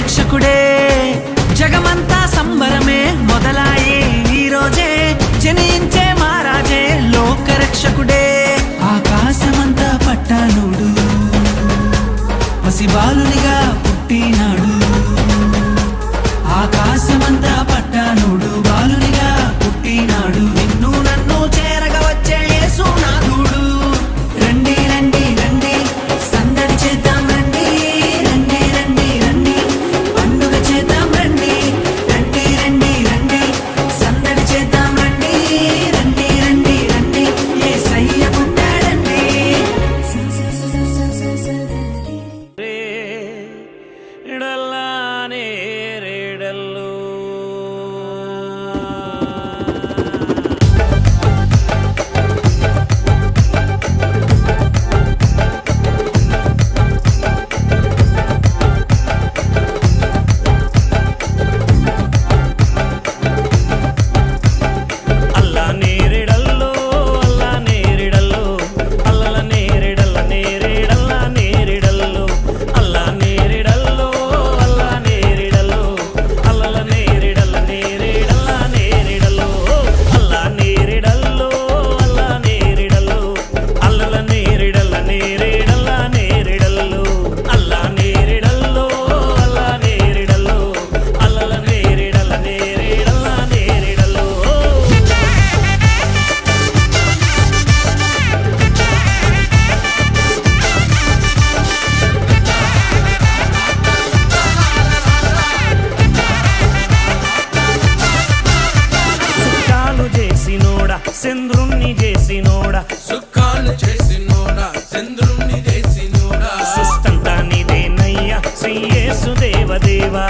రక్షకుడే జగమంతా సంబరమే మొదలాయే ఈ రోజే జనించే మహారాజే లోక రక్షకుడే ఆకాశమంతా పట్టానుడు పసిబాలునిగా పుట్టినాడు ఆకాశమంతా పట్టానుడు బాలునిగా పుట్టినాడు నిన్ను నన్ను చేరగా వచ్చే యేసునాథుడు రండి రండి రండి సందడి చేద్దాం రండి రండి రండి రండి పండుగ చేద్దాం రండి రండి రండి రండి సందడి చేద్దాం రండి రండి రండి రండి యేసయ్య పుట్టాడండి రేడల్లానే రేడల్లు అల్లా నేరేడల్లో అల్లా నేరేడల్లో అల్లల నేరేడల్ల నేరేడల్ల నేరేడల్లో అల్లా నేరేడల్లో అల్లా నేరేడల్లో అల్లల నేరేడల్ల నేరేడల్ల నేరేడల్లో అల్లా నేరేడల్లో అల్లా నేరేడల్లో అల్లల నేరేడల్ల నేరేడల్ల నేరేడల్లో అల్లా నేరేడల్లో అల్లా నేరేడల్లో అల్లల నేరేడల్ల నేరేడల్ల నేరేడల్లో సుఖాలు చేసినోడా చంద్రుణ్ణి చేసినోడా సుఖాలు చేసినోడా చంద్రుణ్ణి చేసినోడా సుస్తంతా నీదేనయ్యా శ్రీ యేసు దేవదేవా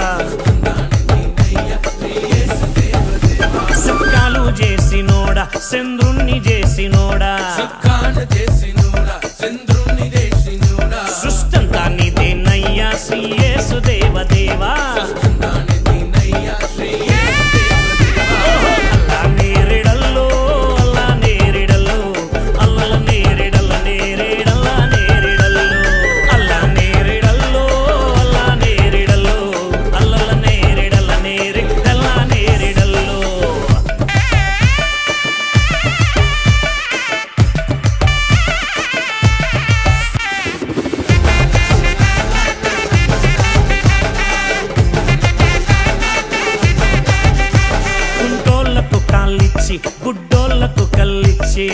సుఖాలు చేసినోడా చంద్రుణ్ణి చేసినోడా సుఖాలు చేసినోడా చంద్రుణ్ణి చేసినోడా సృష్టంతా నీదేనయ్యా శ్రీ యేసు దేవదేవా దీనయ్యా శ్రీ అల్లా నేరేడల్లో అల్లా నేరేడల్లో అల్లల నేరేడల్ల నేరేడల్ల నేరేడల్లో అల్లా నేరేడల్లో అల్లా నేరేడల్లో అల్లల నేరేడల్ల నేరేడల్ల నేరేడల్లో కుంటోళ్లకు కాళ్ళిచ్చి గుడ్డోళ్లకు కళ్ళిచ్చి